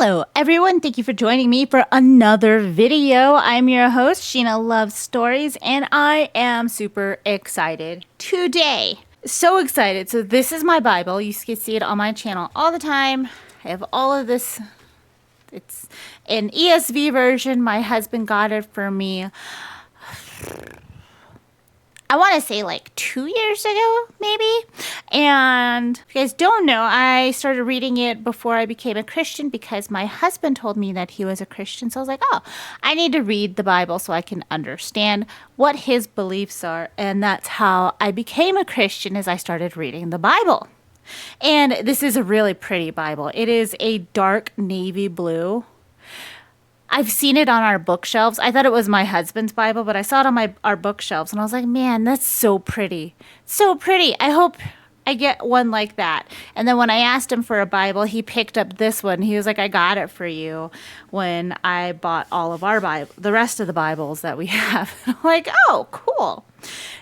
Hello everyone, thank you for joining me for another video. I'm your host, Sheena Loves Stories, and I am super excited today. So excited. So this is my Bible. You can see it on my channel all the time. I have all of this. It's an ESV version. My husband got it for me, I want to say like 2 years ago, maybe. And if you guys don't know, I started reading it before I became a Christian because my husband told me that he was a Christian. So I was like, oh, I need to read the Bible so I can understand what his beliefs are. And that's how I became a Christian, as I started reading the Bible. And this is a really pretty Bible. It is a dark navy blue. I've seen it on our bookshelves. I thought it was my husband's Bible, but I saw it on our bookshelves, and I was like, man, that's so pretty. So pretty. I hope I get one like that. And then when I asked him for a Bible, he picked up this one. He was like, I got it for you when I bought all of our Bible, the rest of the Bibles that we have. I'm like, oh, cool.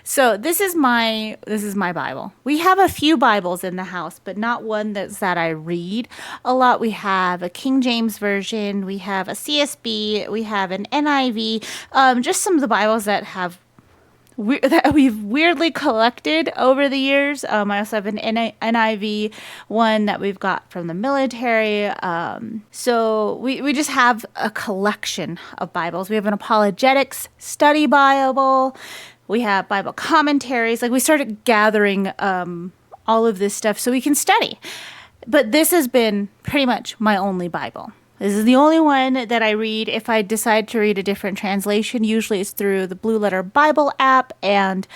So this is my Bible. We have a few Bibles in the house, but not one that I read a lot. We have a King James version, we have a CSB, we have an NIV, just some of the Bibles that we've weirdly collected over the years. I also have an NIV one that we've got from the military. So we just have a collection of Bibles. We have an apologetics study Bible. We have Bible commentaries. Like, we started gathering all of this stuff so we can study. But this has been pretty much my only Bible. This is the only one that I read. If I decide to read a different translation, usually it's through the Blue Letter Bible app, and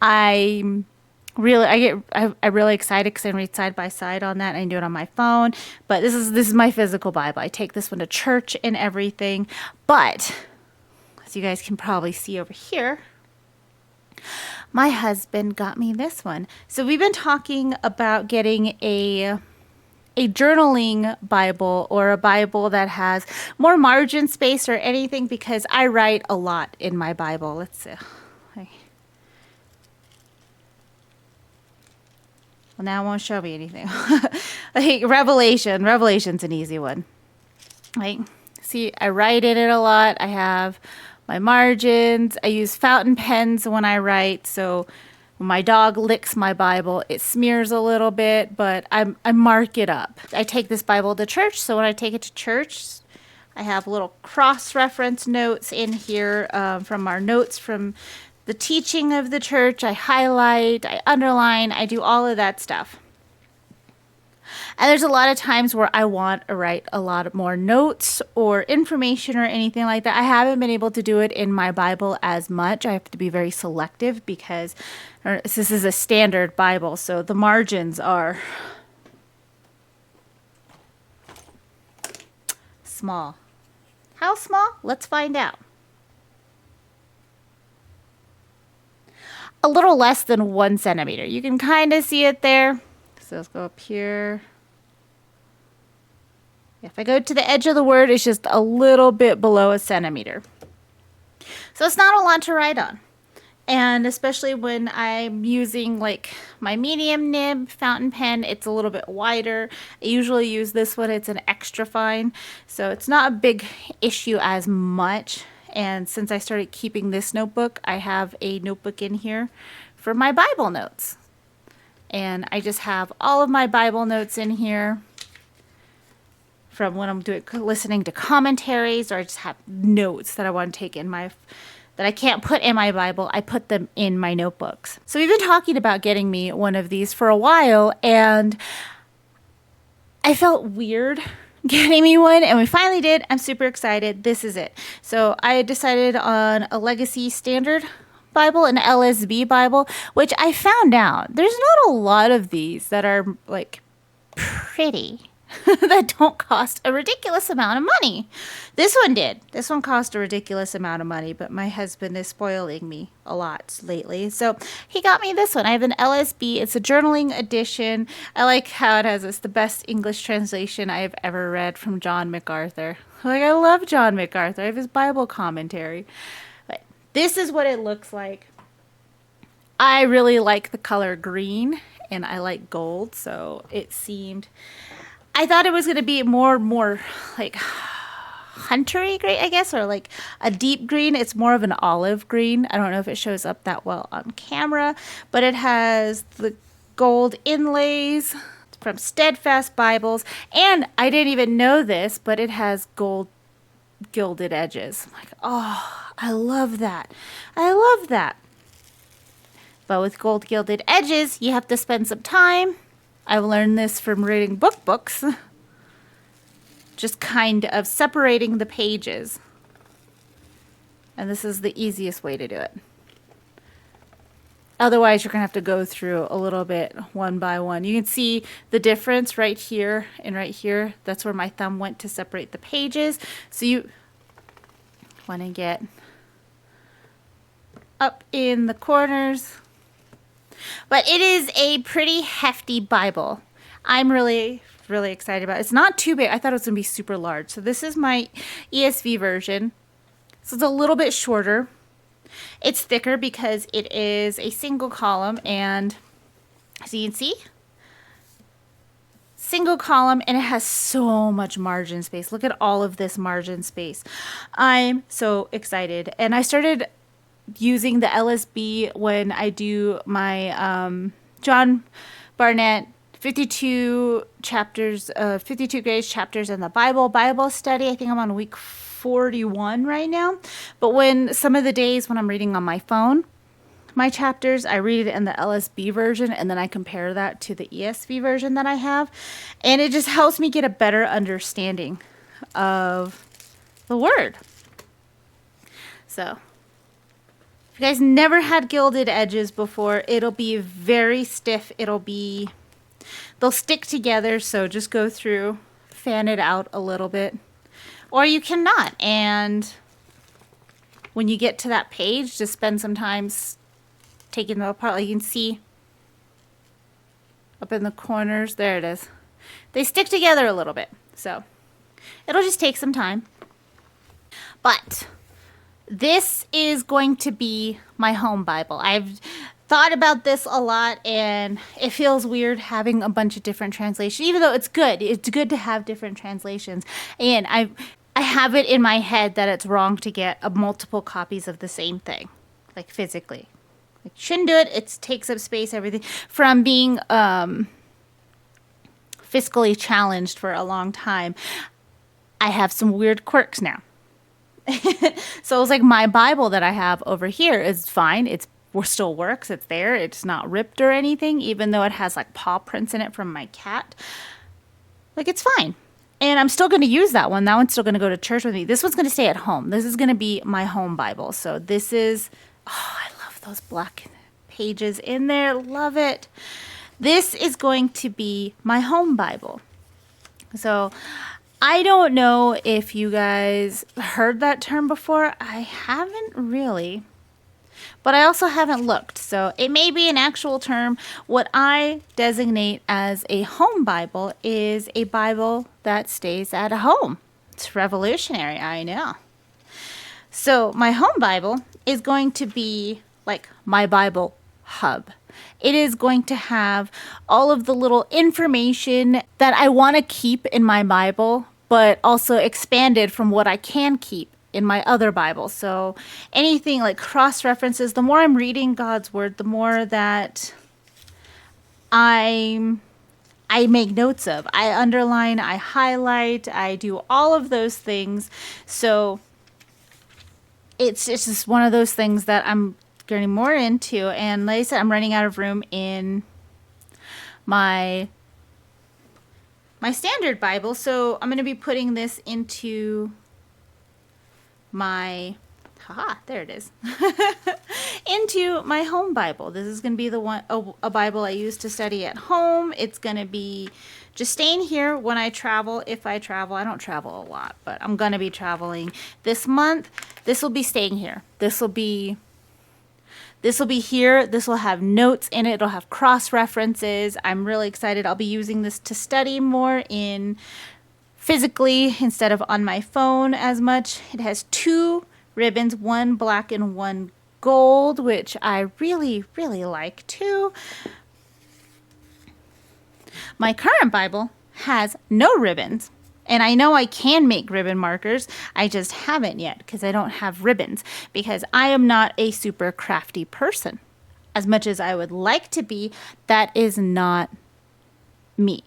I get really excited because I read side by side on that. I can do it on my phone, but this is my physical Bible. I take this one to church and everything. But as you guys can probably see over here, my husband got me this one. So we've been talking about getting a journaling Bible, or a Bible that has more margin space or anything, because I write a lot in my Bible. Let's see. Well, now it won't show me anything. Like Revelation's an easy one. Like, see, I write in it a lot. I have my margins. I use fountain pens when I write, so when my dog licks my Bible, it smears a little bit, but I mark it up. I take this Bible to church, so when I take it to church, I have little cross-reference notes in here from our notes from the teaching of the church. I highlight, I underline, I do all of that stuff. And there's a lot of times where I want to write a lot more notes or information or anything like that. I haven't been able to do it in my Bible as much. I have to be very selective because this is a standard Bible, so the margins are small. How small? Let's find out. A little less than 1 centimeter. You can kind of see it there. So let's go up here. If I go to the edge of the word, it's just a little bit below 1 centimeter. So it's not a lot to write on. And especially when I'm using like my medium nib fountain pen, it's a little bit wider. I usually use this one. It's an extra fine. So it's not a big issue as much. And since I started keeping this notebook, I have a notebook in here for my Bible notes. And I just have all of my Bible notes in here from when I'm listening to commentaries, or I just have notes that I want to take in that I can't put in my Bible. I put them in my notebooks. So we've been talking about getting me one of these for a while, and I felt weird getting me one, and we finally did. I'm super excited. This is it. So I decided on a Legacy Standard Bible, an LSB Bible, which I found out there's not a lot of these that are like pretty that don't cost a ridiculous amount of money. This one did. This one cost a ridiculous amount of money, but my husband is spoiling me a lot lately. So he got me this one. I have an LSB. It's a journaling edition. I like how it has this, the best English translation I have ever read from John MacArthur. Like, I love John MacArthur. I have his Bible commentary. But this is what it looks like. I really like the color green, and I like gold, so it seemed I thought it was going to be more like huntery green, I guess, or like a deep green. It's more of an olive green. I don't know if it shows up that well on camera, but it has the gold inlays from Steadfast Bibles. And I didn't even know this, but it has gold gilded edges. I'm like, oh, I love that. I love that. But with gold gilded edges, you have to spend some time. I've learned this from reading books. Just kind of separating the pages. And this is the easiest way to do it. Otherwise, you're going to have to go through a little bit one by one. You can see the difference right here and right here. That's where my thumb went to separate the pages. So you want to get up in the corners. But it is a pretty hefty Bible. I'm really excited about it. It's not too big. I thought it was going to be super large. So this is my ESV version. So it's a little bit shorter. It's thicker because it is a single column, and as you can see, single column, and it has so much margin space. Look at all of this margin space. I'm so excited. And I started using the LSB when I do my John Barnett 52 chapters, 52 Grace chapters in the Bible study. I think I'm on week 41 right now. But when some of the days when I'm reading on my phone, my chapters, I read it in the LSB version, and then I compare that to the ESV version that I have. And it just helps me get a better understanding of the word. So if you guys never had gilded edges before, it'll be very stiff. They'll stick together, so just go through, fan it out a little bit. Or you cannot, and when you get to that page, just spend some time taking them apart. Like you can see up in the corners, there it is. They stick together a little bit, so it'll just take some time. But this is going to be my home Bible. I've thought about this a lot, and it feels weird having a bunch of different translations, even though it's good. It's good to have different translations. And I have it in my head that it's wrong to get multiple copies of the same thing, like physically. Like, shouldn't do it. It takes up space, everything. From being fiscally challenged for a long time, I have some weird quirks now. So it's like my Bible that I have over here is fine. It still works. It's there. It's not ripped or anything, even though it has like paw prints in it from my cat. Like, it's fine. And I'm still going to use that one. That one's still going to go to church with me. This one's going to stay at home. This is going to be my home Bible. So this is, oh, I love those black pages in there. Love it. This is going to be my home Bible. So I don't know if you guys heard that term before. I haven't really. But I also haven't looked, so it may be an actual term. What I designate as a home Bible is a Bible that stays at home. It's revolutionary, I know. So my home Bible is going to be like my Bible hub. It is going to have all of the little information that I want to keep in my Bible, but also expanded from what I can keep in my other Bible. So anything like cross references, the more I'm reading God's word, the more that I make notes of. I underline, I highlight, I do all of those things. So it's just one of those things that I'm getting more into. And like I said, I'm running out of room in my standard Bible. So I'm going to be putting this into there it is, into my home Bible. This is going to be the one, a Bible I use to study at home. It's going to be just staying here when I travel. If I travel, I don't travel a lot, but I'm going to be traveling this month. This will be staying here. This will be here. This will have notes in it. It'll have cross references. I'm really excited. I'll be using this to study more physically instead of on my phone as much. It has 2 ribbons, one black and one gold, which I really, really like too. My current Bible has no ribbons. And I know I can make ribbon markers. I just haven't yet because I don't have ribbons, because I am not a super crafty person. As much as I would like to be, that is not me.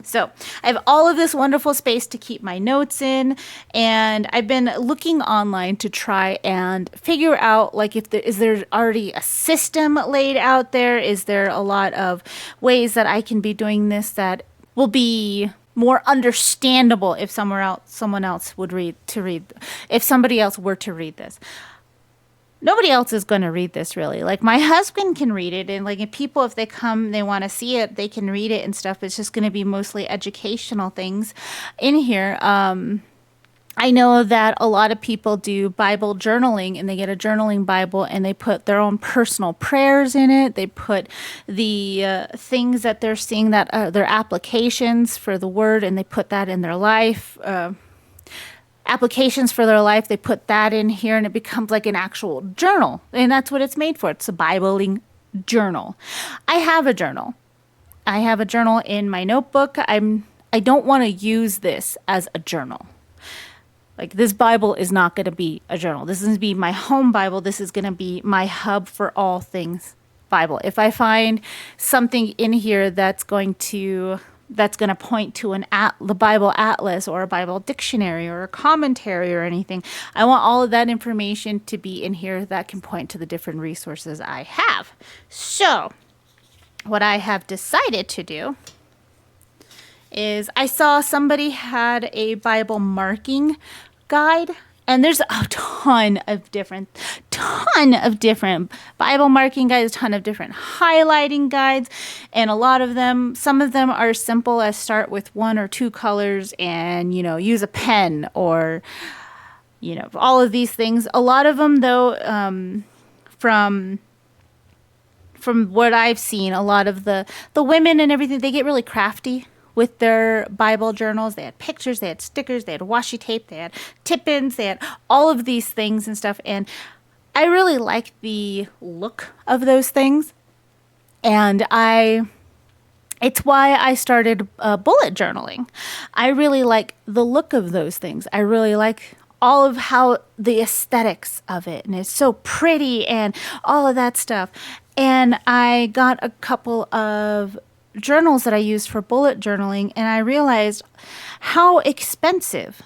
So I have all of this wonderful space to keep my notes in, and I've been looking online to try and figure out, like, if is there already a system laid out there? Is there a lot of ways that I can be doing this that will be more understandable if someone else would if somebody else were to read this? Nobody else is going to read this, really. Like, my husband can read it, and like, if people, if they come, they want to see it, they can read it and stuff. It's just going to be mostly educational things in here. I know that a lot of people do Bible journaling, and they get a journaling Bible and they put their own personal prayers in it. They put the things that they're seeing, that their applications for the word, and they put that in their life. Applications for their life, they put that in here, and it becomes like an actual journal. And that's what it's made for. It's a Bibling journal. I have a journal. I have a journal in my notebook. I don't want to use this as a journal. Like, this Bible is not going to be a journal. This is going to be my home Bible. This is going to be my hub for all things Bible. If I find something in here that's going to point to the Bible Atlas or a Bible dictionary or a commentary or anything, I want all of that information to be in here that can point to the different resources I have. So what I have decided to do is, I saw somebody had a Bible marking guide, and there's a ton of different Bible marking guides, a ton of different highlighting guides, and some of them are simple as start with 1 or 2 colors and, use a pen, or, all of these things. A lot of them, though, from what I've seen, a lot of the women and everything, they get really crafty with their Bible journals. They had pictures, they had stickers, they had washi tape, they had tip-ins, they had all of these things and stuff. And I really like the look of those things. And it's why I started bullet journaling. I really like the look of those things. I really like all of how the aesthetics of it, and it's so pretty and all of that stuff. And I got a couple of journals that I used for bullet journaling, and I realized how expensive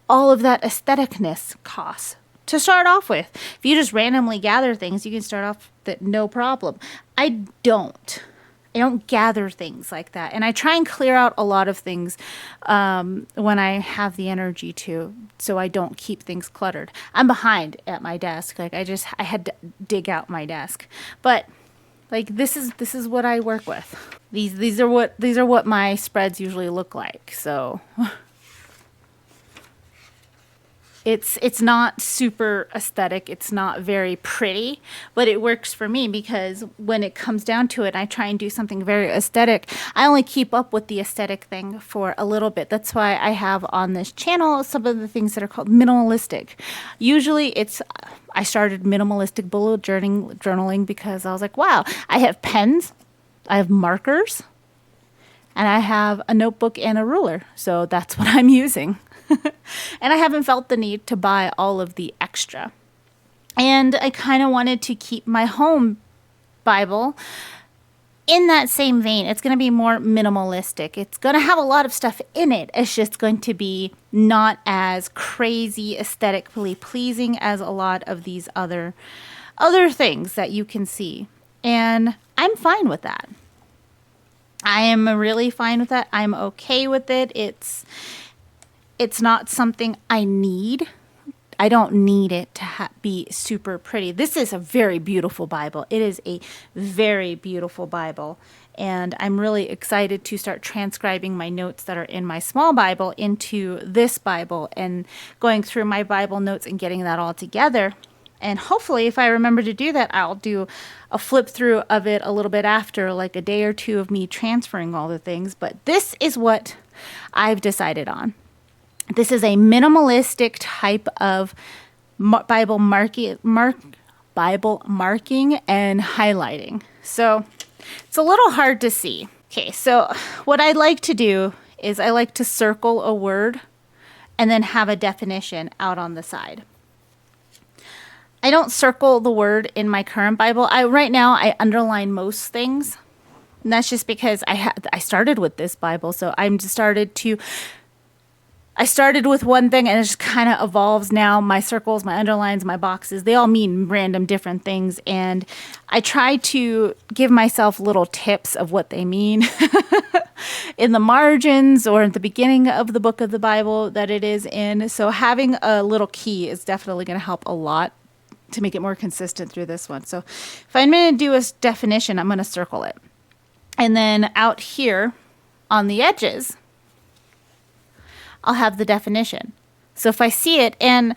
all of that aestheticness costs to start off with. If you just randomly gather things, you can start off with no problem. I don't gather things like that, and I try and clear out a lot of things when I have the energy to, so I don't keep things cluttered. I'm behind at my desk. Like, I had to dig out my desk, but like, this is what I work with. These are what my spreads usually look like. So it's not super aesthetic. It's not very pretty, but it works for me, because when it comes down to it, I try and do something very aesthetic. I only keep up with the aesthetic thing for a little bit. That's why I have on this channel some of the things that are called minimalistic. Usually I started minimalistic bullet journaling because I was like, wow, I have pens, I have markers, and I have a notebook and a ruler. So that's what I'm using. And I haven't felt the need to buy all of the extra. And I kind of wanted to keep my home Bible in that same vein. It's going to be more minimalistic. It's going to have a lot of stuff in it. It's just going to be not as crazy aesthetically pleasing as a lot of these other things that you can see. And I'm fine with that. I am really fine with that. I'm okay with it. It's not something I need. I don't need it to be super pretty. This is a very beautiful Bible. It is a very beautiful Bible. And I'm really excited to start transcribing my notes that are in my small Bible into this Bible, and going through my Bible notes and getting that all together. And hopefully, if I remember to do that, I'll do a flip through of it a little bit after, like a day or two of me transferring all the things. But this is what I've decided on. This is a minimalistic type of Bible marking and highlighting. So it's a little hard to see, Okay, so what I like to do is I like to circle a word and then have a definition out on the side. I don't circle the word in my current Bible. Right now I underline most things. And that's just because I started with this Bible, so I started with one thing and it just kind of evolves now. My circles, my underlines, my boxes, they all mean random different things. And I try to give myself little tips of what they mean in the margins or at the beginning of the book of the Bible that it is in. So having a little key is definitely going to help a lot to make it more consistent through this one. So if I'm going to do a definition, I'm going to circle it. And then out here on the edges, I'll have the definition. So if I see it, and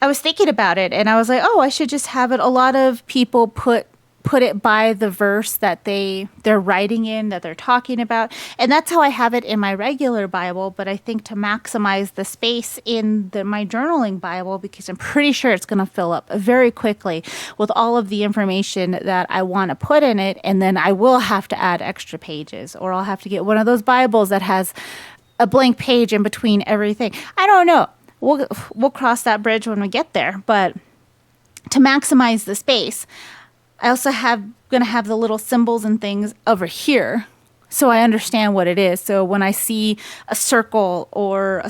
I was thinking about it, and I was like, oh, I should just have it. A lot of people put it by the verse that they're writing in, that they're talking about. And that's how I have it in my regular Bible. But I think to maximize the space in my journaling Bible, because I'm pretty sure it's going to fill up very quickly with all of the information that I want to put in it. And then I will have to add extra pages, or I'll have to get one of those Bibles that has a blank page in between everything. I don't know. We'll cross that bridge when we get there. But to maximize the space, I also going to have the little symbols and things over here so I understand what it is. So when I see a circle or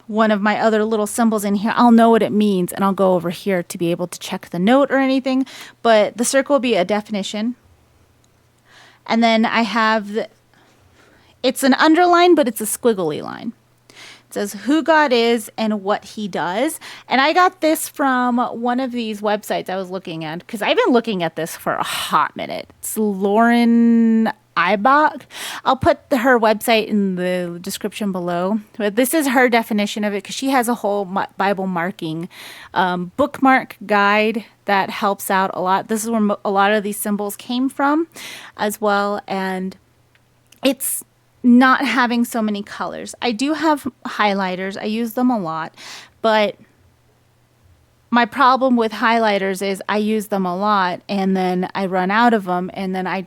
one of my other little symbols in here, I'll know what it means, and I'll go over here to be able to check the note or anything. But the circle will be a definition. And then I have it's an underline, but it's a squiggly line. It says who God is and what he does. And I got this from one of these websites I was looking at, because I've been looking at this for a hot minute. It's Lauren Ibach. I'll put her website in the description below. But this is her definition of it, because she has a whole Bible marking bookmark guide that helps out a lot. This is where a lot of these symbols came from as well. And it's not having so many colors. I do have highlighters. I use them a lot, but my problem with highlighters is I use them a lot and then I run out of them, and then I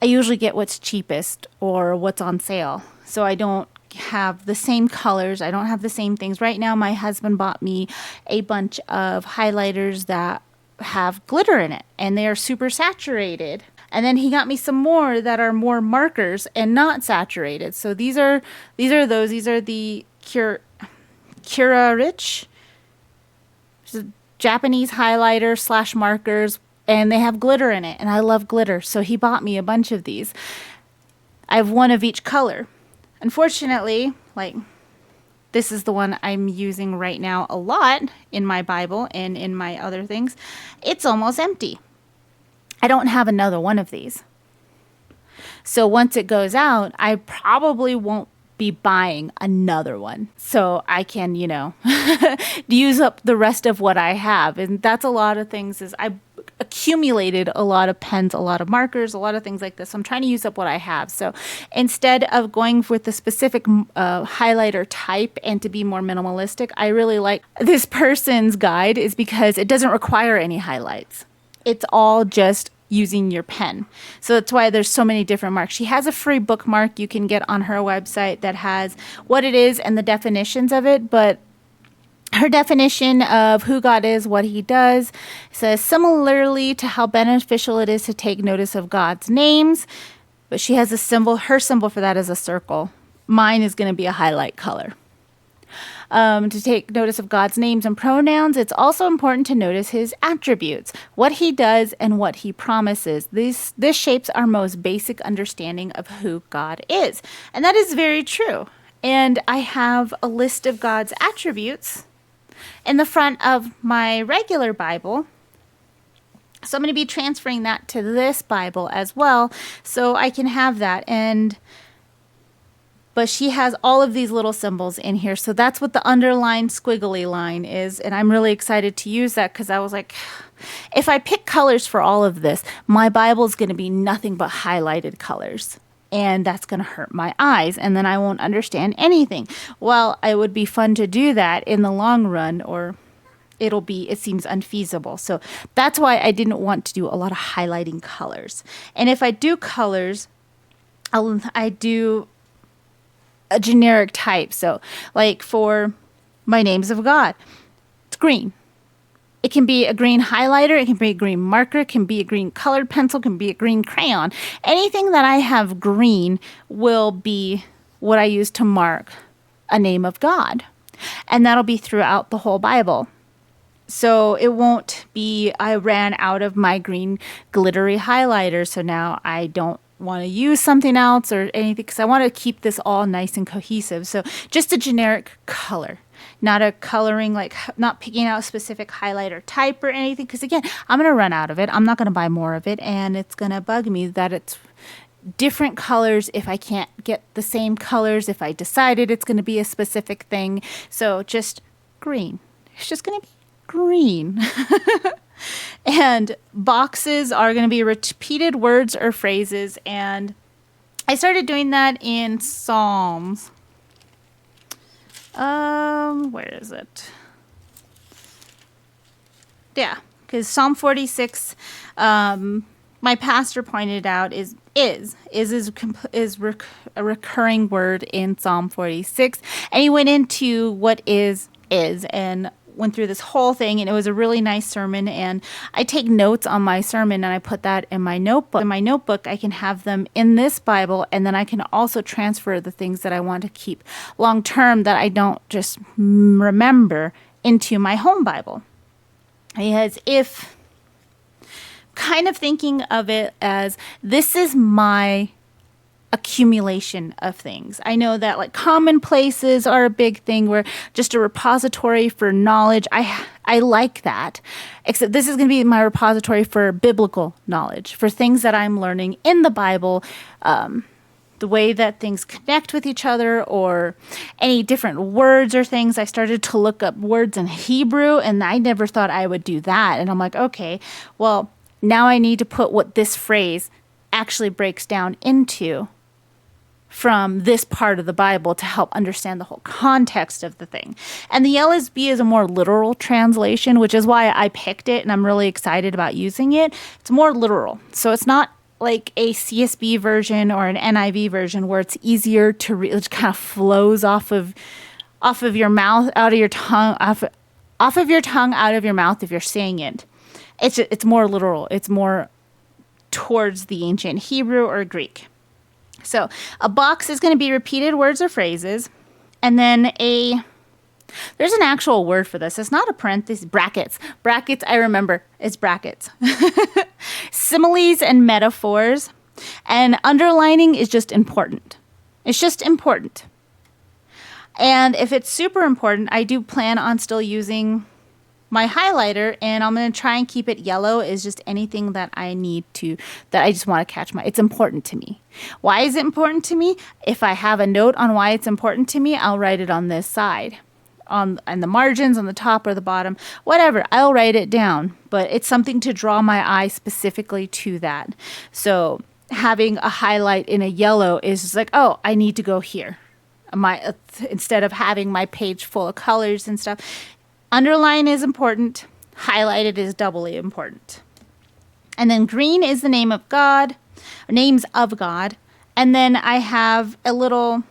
usually get what's cheapest or what's on sale. So I don't have the same colors. I don't have the same things. Right now, my husband bought me a bunch of highlighters that have glitter in it, and they are super saturated. And then he got me some more that are more markers and not saturated. So these are those. These are the Cura Rich, Japanese highlighter / markers, and they have glitter in it. And I love glitter, so he bought me a bunch of these. I have one of each color. Unfortunately, this is the one I'm using right now a lot in my Bible and in my other things. It's almost empty. I don't have another one of these. So once it goes out, I probably won't be buying another one. So I can, use up the rest of what I have. And that's a lot of things. Is I accumulated a lot of pens, a lot of markers, a lot of things like this. So I'm trying to use up what I have. So instead of going with the specific highlighter type and to be more minimalistic, I really like this person's guide, is because it doesn't require any highlights. It's all just using your pen. So that's why there's so many different marks. She has a free bookmark you can get on her website that has what it is and the definitions of it. But her definition of who God is, what he does, says similarly to how beneficial it is to take notice of God's names. But she has a symbol. Her symbol for that is a circle. Mine is going to be a highlight color. To take notice of God's names and pronouns, it's also important to notice his attributes, what he does and what he promises. This shapes our most basic understanding of who God is. And that is very true. And I have a list of God's attributes in the front of my regular Bible. So I'm going to be transferring that to this Bible as well, so I can have that. But she has all of these little symbols in here. So that's what the underlined squiggly line is. And I'm really excited to use that, because I was like, if I pick colors for all of this, my Bible is going to be nothing but highlighted colors. And that's going to hurt my eyes. And then I won't understand anything. Well, it would be fun to do that in the long run, or it seems unfeasible. So that's why I didn't want to do a lot of highlighting colors. And if I do colors, I do a generic type. So like for my names of God, it's green. It can be a green highlighter, it can be a green marker, it can be a green colored pencil, it can be a green crayon. Anything that I have green will be what I use to mark a name of God. And that'll be throughout the whole Bible. So it won't be, I ran out of my green glittery highlighter, so now I don't want to use something else or anything, because I want to keep this all nice and cohesive. So just a generic color, not a coloring, like not picking out a specific highlighter type or anything, because again, I'm going to run out of it. I'm not going to buy more of it, and it's going to bug me that it's different colors if I can't get the same colors, if I decided it's going to be a specific thing. So just green. It's just going to be green. And boxes are going to be repeated words or phrases, and I started doing that in Psalms. Where is it? Yeah, because Psalm 46, my pastor pointed out is a recurring word in Psalm 46, and he went into what is and went through this whole thing, and it was a really nice sermon. And I take notes on my sermon and I put that in my notebook. In my notebook, I can have them in this Bible, and then I can also transfer the things that I want to keep long term that I don't just remember into my home Bible. Because if kind of thinking of it as this is my accumulation of things. I know that like commonplaces are a big thing, where just a repository for knowledge. I like that, except this is going to be my repository for biblical knowledge, for things that I'm learning in the Bible, the way that things connect with each other, or any different words or things. I started to look up words in Hebrew, and I never thought I would do that. And I'm like, okay, well, now I need to put what this phrase actually breaks down into from this part of the Bible to help understand the whole context of the thing. And the LSB is a more literal translation, which is why I picked it, and I'm really excited about using it. It's more literal. So it's not like a CSB version or an NIV version where it's easier to read. It kind of flows off of your mouth, out of your tongue, off of your tongue, out of your mouth if you're saying it. It's more literal. It's more towards the ancient Hebrew or Greek. So a box is going to be repeated words or phrases. And then there's an actual word for this. It's not a parenthesis, brackets. Brackets, I remember, it's brackets. Similes and metaphors. And underlining is just important. It's just important. And if it's super important, I do plan on still using my highlighter, and I'm going to try and keep it yellow. Is just anything that I need to, that I just want to catch it's important to me. Why is it important to me? If I have a note on why it's important to me, I'll write it on this side, on the margins, on the top or the bottom, whatever. I'll write it down, but it's something to draw my eye specifically to that. So having a highlight in a yellow is just like, oh, I need to go here. Instead of having my page full of colors and stuff. Underline is important. Highlighted is doubly important. And then green is the name of God, or names of God. And then I have a little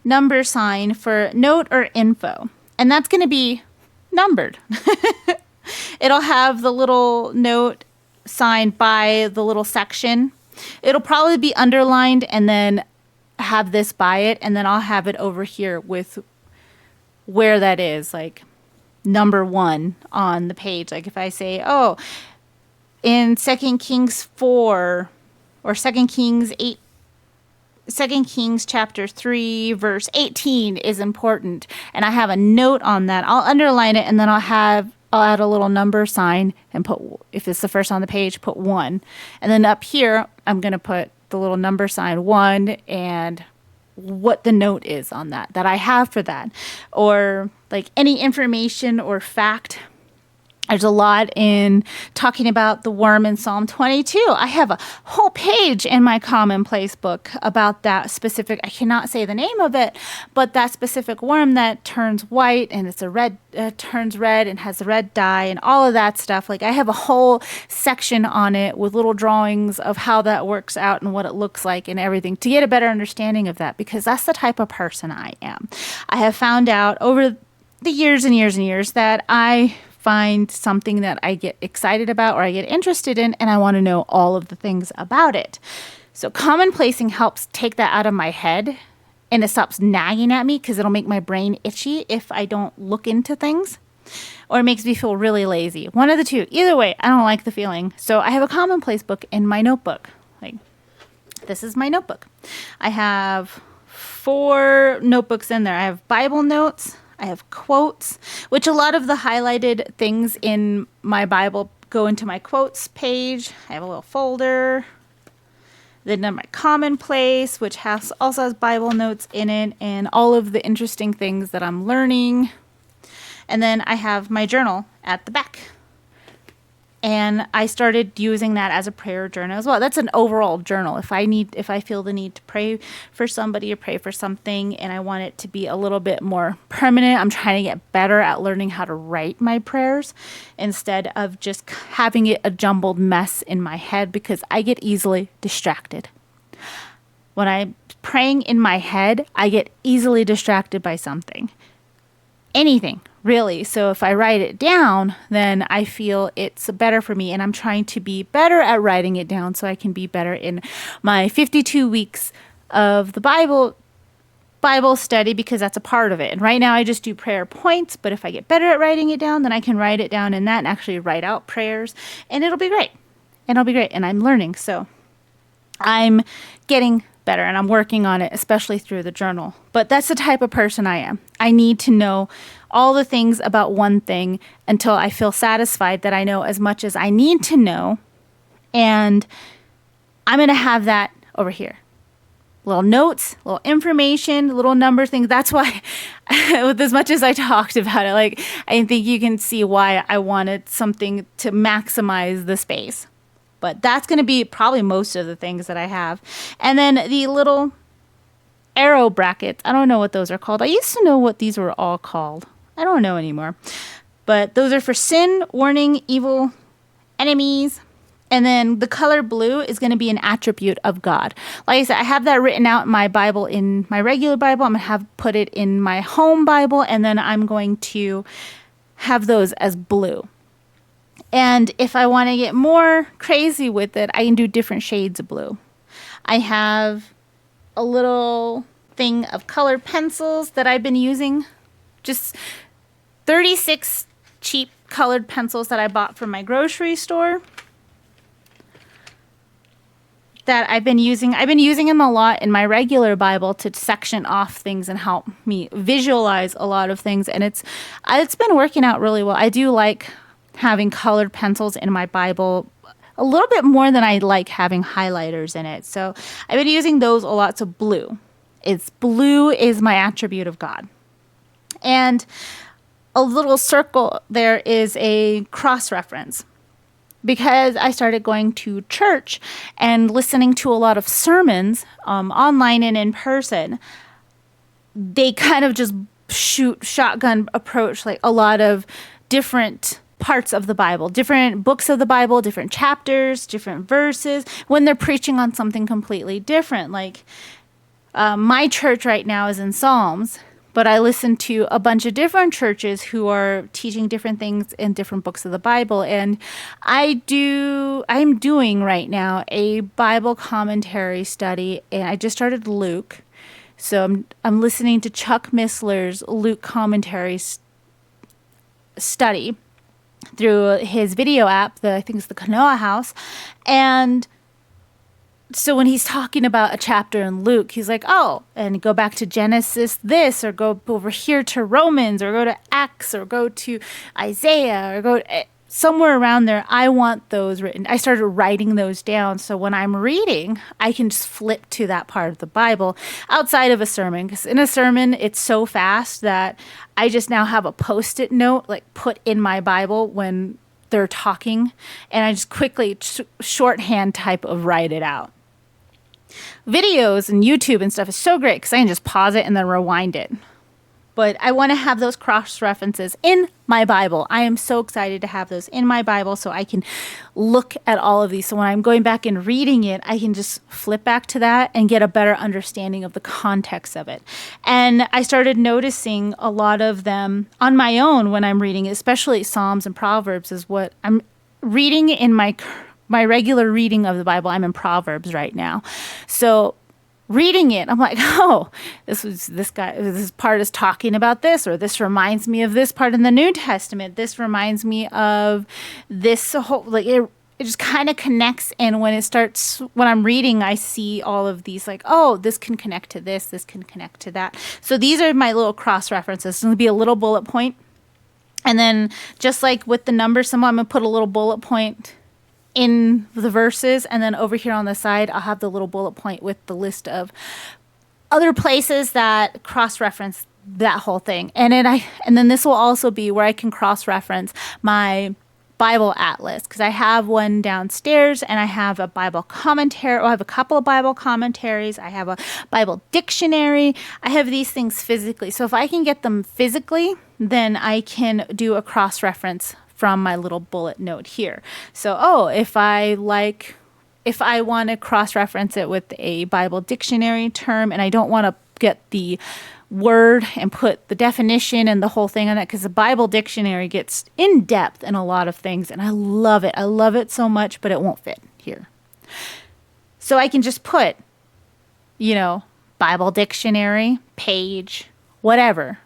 number sign for note or info. And that's going to be numbered. It'll have the little note sign by the little section. It'll probably be underlined and then have this by it. And then I'll have it over here with where that is, like number 1 on the page. Like if I say, oh, in 2 Kings 4 or 2 Kings 8, 2 Kings chapter 3 verse 18 is important, and I have a note on that, I'll underline it, and then I'll add a little number sign and put, if it's the first on the page, put 1. And then up here, I'm going to put the little number sign 1 and what the note is on that I have for that. Or like any information or fact There's a lot in talking about the worm in Psalm 22. I have a whole page in my commonplace book about that specific, I cannot say the name of it, but that specific worm that turns white and it's a red, turns red and has a red dye and all of that stuff. Like I have a whole section on it with little drawings of how that works out and what it looks like and everything to get a better understanding of that, because that's the type of person I am. I have found out over the years and years and years that I find something that I get excited about or I get interested in, and I want to know all of the things about it. So commonplacing helps take that out of my head, and it stops nagging at me because it'll make my brain itchy if I don't look into things, or it makes me feel really lazy. One of the two. Either way, I don't like the feeling. So I have a commonplace book in my notebook. Like, this is my notebook. I have 4 notebooks in there. I have Bible notes. I have quotes, which a lot of the highlighted things in my Bible go into my quotes page. I have a little folder. Then my commonplace, which also has Bible notes in it and all of the interesting things that I'm learning. And then I have my journal at the back. And I started using that as a prayer journal as well. That's an overall journal. If I feel the need to pray for somebody or pray for something and I want it to be a little bit more permanent, I'm trying to get better at learning how to write my prayers instead of just having it a jumbled mess in my head, because I get easily distracted. When I'm praying in my head, I get easily distracted by something. Anything, really. So if I write it down, then I feel it's better for me. And I'm trying to be better at writing it down so I can be better in my 52 weeks of the Bible study, because that's a part of it. And right now I just do prayer points, but if I get better at writing it down, then I can write it down in that and actually write out prayers, and it'll be great. And it'll be great. And I'm learning. So I'm getting better and I'm working on it, especially through the journal. But that's the type of person I am. I need to know all the things about one thing until I feel satisfied that I know as much as I need to know. And I'm going to have that over here. Little notes, little information, little number things. That's why, with as much as I talked about it, like, I think you can see why I wanted something to maximize the space. But that's going to be probably most of the things that I have. And then the little arrow brackets, I don't know what those are called. I used to know what these were all called. I don't know anymore. But those are for sin, warning, evil, enemies. And then the color blue is going to be an attribute of God. Like I said, I have that written out in my Bible, in my regular Bible. I'm going to have put it in my home Bible. And then I'm going to have those as blue. And if I want to get more crazy with it, I can do different shades of blue. I have a little thing of colored pencils that I've been using. Just 36 cheap colored pencils that I bought from my grocery store that I've been using. I've been using them a lot in my regular Bible to section off things and help me visualize a lot of things. And it's been working out really well. I do like having colored pencils in my Bible a little bit more than I like having highlighters in it. So I've been using those a lot. So blue is my attribute of God. And a little circle there is a cross reference, because I started going to church and listening to a lot of sermons online and in person. They kind of just shotgun approach, like a lot of different parts of the Bible, different books of the Bible, different chapters, different verses, when they're preaching on something completely different. Like my church right now is in Psalms, but I listen to a bunch of different churches who are teaching different things in different books of the Bible. And I'm doing right now a Bible commentary study, and I just started Luke. So I'm listening to Chuck Missler's Luke commentary study through his video app, I think it's the Kanoa House. And so when he's talking about a chapter in Luke, he's like, oh, and go back to Genesis this, or go over here to Romans, or go to Acts, or go to Isaiah, or go somewhere around there. I want those written. I started writing those down. So when I'm reading, I can just flip to that part of the Bible outside of a sermon. Because in a sermon, it's so fast that I just now have a Post-it note like put in my Bible when they're talking, and I just quickly shorthand type of write it out. Videos and YouTube and stuff is so great because I can just pause it and then rewind it. But I want to have those cross references in my Bible. I am so excited to have those in my Bible so I can look at all of these. So when I'm going back and reading it, I can just flip back to that and get a better understanding of the context of it. And I started noticing a lot of them on my own when I'm reading, especially Psalms and Proverbs is what I'm reading in my regular reading of the Bible. I'm in Proverbs right now. So reading it, I'm like, oh, this part is talking about this, or this reminds me of this part in the New Testament. This reminds me of this whole, like it just kind of connects. And when I'm reading, I see all of these like, oh, this can connect to this can connect to that. So these are my little cross references. It's going to be a little bullet point. And then just like with the numbers, I'm going to put a little bullet point in the verses, and then over here on the side I'll have the little bullet point with the list of other places that cross-reference that whole thing. And then this will also be where I can cross-reference my Bible atlas, because I have one downstairs and I have a Bible commentary. I have a couple of Bible commentaries. I have a Bible dictionary. I have these things physically. So if I can get them physically, then I can do a cross-reference from my little bullet note here. So, if I want to cross-reference it with a Bible dictionary term and I don't want to get the word and put the definition and the whole thing on it, because the Bible dictionary gets in depth in a lot of things, and I love it. I love it so much, but it won't fit here. So I can just put, Bible dictionary, page, whatever.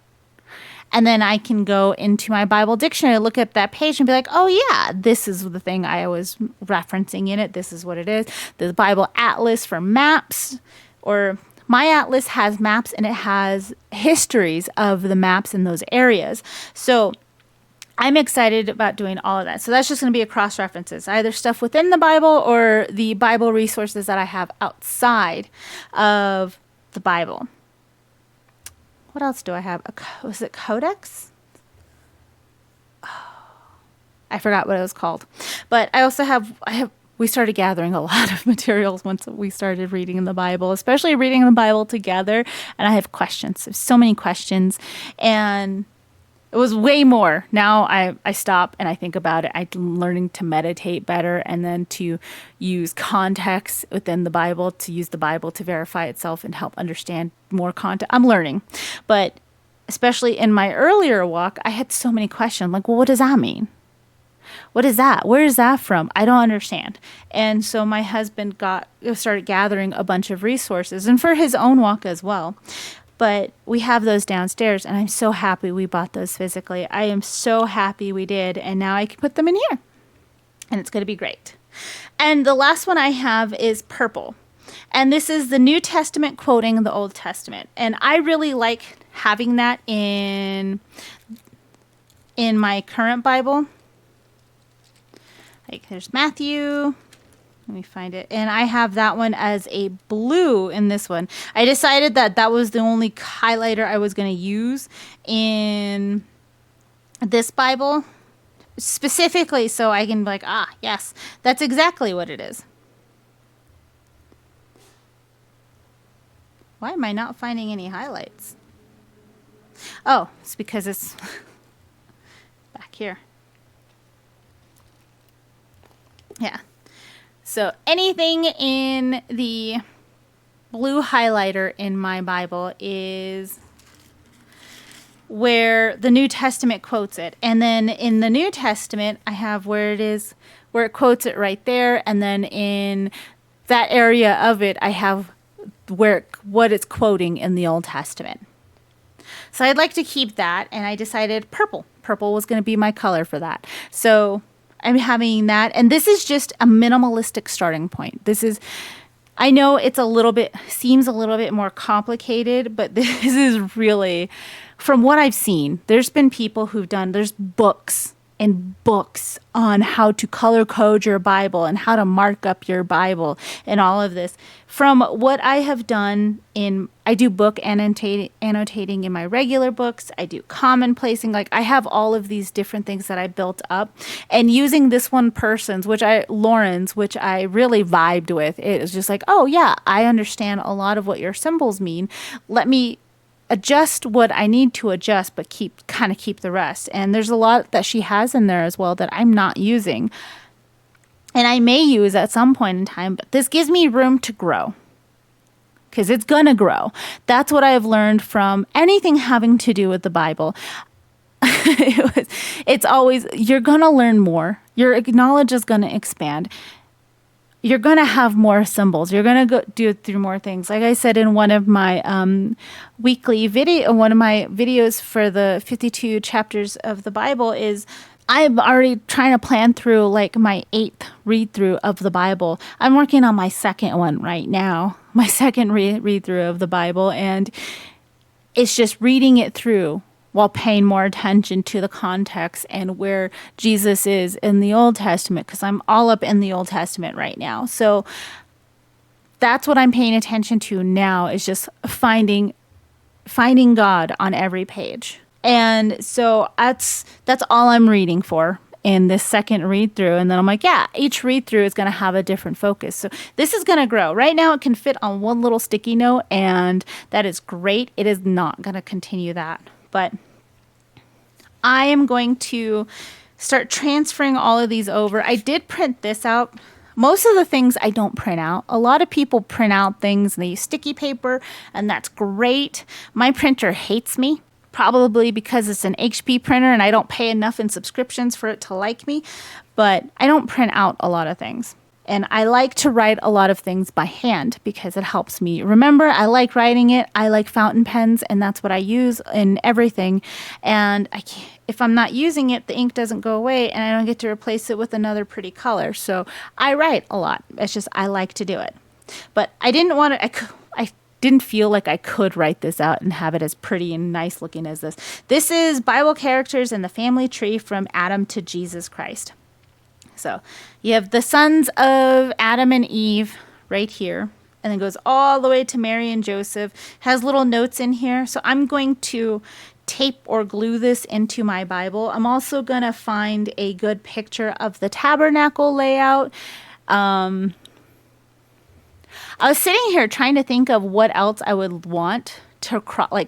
And then I can go into my Bible dictionary, look at that page and be like, oh yeah, this is the thing I was referencing in it. This is what it is. The Bible atlas for maps, or my atlas has maps and it has histories of the maps in those areas. So I'm excited about doing all of that. So that's just going to be a cross-references, either stuff within the Bible or the Bible resources that I have outside of the Bible. What else do I have? Was it Codex? Oh, I forgot what it was called. But I also we started gathering a lot of materials once we started reading the Bible, especially reading the Bible together. And I have questions. There's so many questions. And it was way more. Now I stop and I think about it. I'm learning to meditate better, and then to use context within the Bible, to use the Bible to verify itself and help understand more content. I'm learning. But especially in my earlier walk, I had so many questions. Like, well, what does that mean? What is that? Where is that from? I don't understand. And so my husband started gathering a bunch of resources, and for his own walk as well. But we have those downstairs, and I'm so happy we bought those physically. I am so happy we did, and now I can put them in here, and it's going to be great. And the last one I have is purple, and this is the New Testament quoting the Old Testament, and I really like having that in my current Bible. Like, there's Matthew. Let me find it. And I have that one as a blue in this one. I decided that was the only highlighter I was going to use in this Bible, specifically so I can be like, yes, that's exactly what it is. Why am I not finding any highlights? Oh, it's because it's back here. Yeah. So anything in the blue highlighter in my Bible is where the New Testament quotes it. And then in the New Testament, I have where it quotes it right there. And then in that area of it, I have what it's quoting in the Old Testament. So I'd like to keep that. And I decided purple. Purple was going to be my color for that. So I'm having that, and this is just a minimalistic starting point. I know it's seems a little bit more complicated, but this is really, from what I've seen, there's been people there's books and books on how to color code your Bible and how to mark up your Bible and all of this. From what I have done I do book annotating in my regular books. I do commonplacing. Like I have all of these different things that I built up, and using this one person's, Lauren's, which I really vibed with. It was just like, oh yeah, I understand a lot of what your symbols mean. Let me adjust what I need to adjust, but keep the rest. And there's a lot that she has in there as well that I'm not using, and I may use at some point in time, but this gives me room to grow, because it's gonna grow. That's what I've learned from anything having to do with the Bible. It's always, you're gonna learn more, your knowledge is gonna expand, you're going to have more symbols. You're going to go do it through more things. Like I said in one of my one of my videos for the 52 chapters of the Bible is I'm already trying to plan through like my 8th read through of the Bible. I'm working on my second one right now, my second read through of the Bible. And it's just reading it through while paying more attention to the context and where Jesus is in the Old Testament, because I'm all up in the Old Testament right now. So that's what I'm paying attention to now, is just finding God on every page. And so that's all I'm reading for in this second read through. And then I'm like, yeah, each read through is going to have a different focus. So this is going to grow. Right now it can fit on one little sticky note, and that is great. It is not going to continue that. But I am going to start transferring all of these over. I did print this out. Most of the things I don't print out. A lot of people print out things and they use sticky paper, and that's great. My printer hates me, probably because it's an HP printer and I don't pay enough in subscriptions for it to like me. But I don't print out a lot of things. And I like to write a lot of things by hand because it helps me remember. I like writing it. I like fountain pens, and that's what I use in everything. And if I'm not using it, the ink doesn't go away, and I don't get to replace it with another pretty color. So I write a lot. It's just I like to do it. But I didn't want to. I didn't feel like I could write this out and have it as pretty and nice looking as this. This is Bible characters in the family tree from Adam to Jesus Christ. So you have the sons of Adam and Eve right here, and then goes all the way to Mary and Joseph. Has little notes in here. So I'm going to tape or glue this into my Bible. I'm also going to find a good picture of the tabernacle layout. I was sitting here trying to think of what else I would want to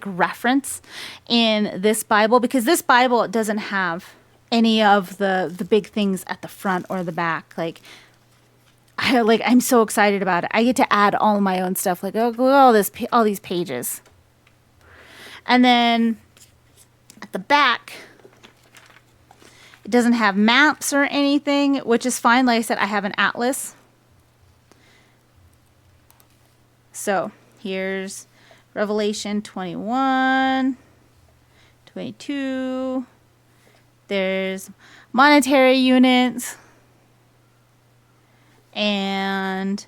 reference in this Bible, because this Bible doesn't have any of the big things at the front or the back. I'm so excited about it. I get to add all my own stuff. Like, oh, all these pages. And then at the back, it doesn't have maps or anything, which is fine. Like I said, I have an atlas. So here's Revelation 21, 22. There's monetary units and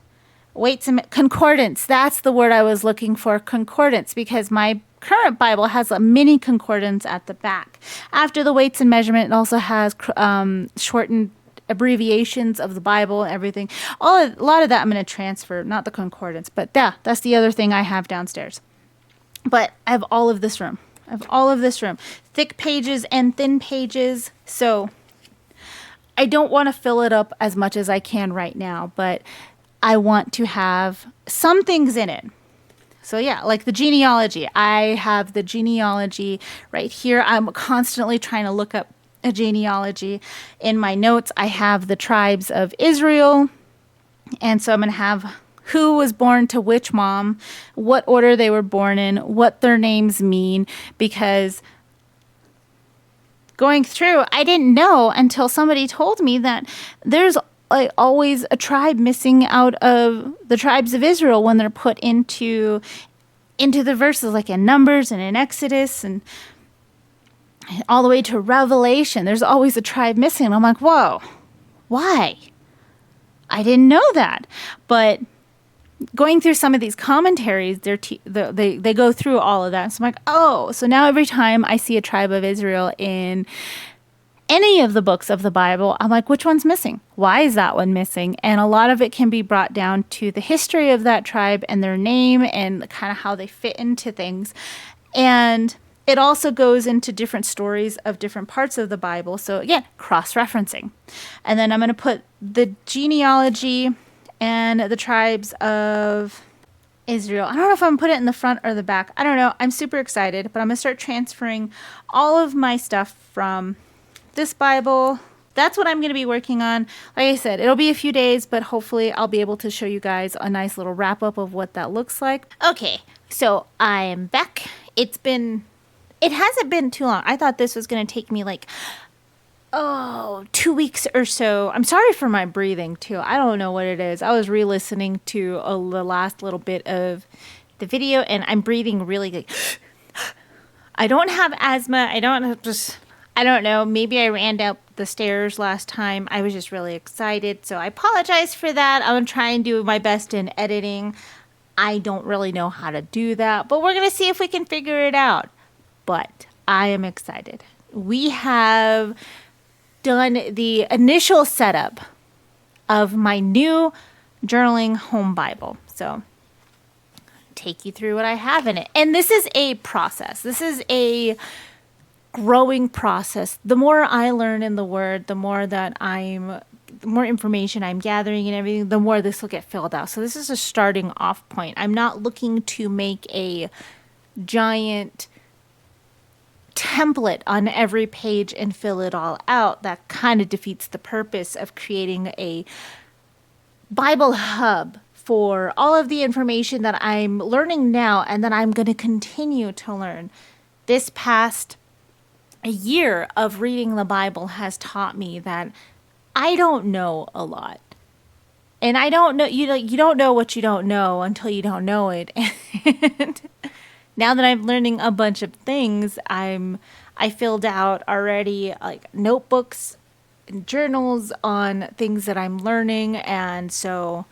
weights and concordance. That's the word I was looking for, concordance, because my current Bible has a mini concordance at the back. After the weights and measurement, it also has shortened abbreviations of the Bible and everything. A lot of that I'm going to transfer, not the concordance, but yeah, that's the other thing I have downstairs. But I have all of this room. Thick pages and thin pages. So I don't want to fill it up as much as I can right now, but I want to have some things in it. So yeah, like the genealogy. I have the genealogy right here. I'm constantly trying to look up a genealogy. In my notes, I have the tribes of Israel. And so I'm going to have who was born to which mom, what order they were born in, what their names mean, because going through, I didn't know until somebody told me that there's always a tribe missing out of the tribes of Israel when they're put into the verses, like in Numbers and in Exodus and all the way to Revelation. There's always a tribe missing. And I'm like, whoa, why? I didn't know that. But going through some of these commentaries, they go through all of that. So I'm like, oh, so now every time I see a tribe of Israel in any of the books of the Bible, I'm like, which one's missing? Why is that one missing? And a lot of it can be brought down to the history of that tribe and their name and kind of how they fit into things. And it also goes into different stories of different parts of the Bible. So again, cross-referencing. And then I'm going to put the genealogy and the tribes of Israel. I don't know if I'm going to put it in the front or the back. I don't know. I'm super excited, but I'm going to start transferring all of my stuff from this Bible. That's what I'm going to be working on. Like I said, it'll be a few days, but hopefully I'll be able to show you guys a nice little wrap up of what that looks like. Okay, so I am back. It hasn't been too long. I thought this was going to take me like, 2 weeks or so. I'm sorry for my breathing too. I don't know what it is. I was re-listening to the last little bit of the video and I'm breathing really good. I don't have asthma. I don't know. Maybe I ran down the stairs last time. I was just really excited. So I apologize for that. I'm going to try and do my best in editing. I don't really know how to do that, but we're going to see if we can figure it out. But I am excited. We have done the initial setup of my new journaling home Bible. So take you through what I have in it. And this is a process. This is a growing process. The more I learn in the Word, the more information I'm gathering and everything, the more this will get filled out. So this is a starting off point. I'm not looking to make a giant template on every page and fill it all out. That kind of defeats the purpose of creating a Bible hub for all of the information that I'm learning now and that I'm going to continue to learn. This past a year of reading the Bible has taught me that I don't know a lot. And I don't know, you don't know what you don't know until you don't know it. And now that I'm learning a bunch of things, I filled out already like notebooks and journals on things that I'm learning. And so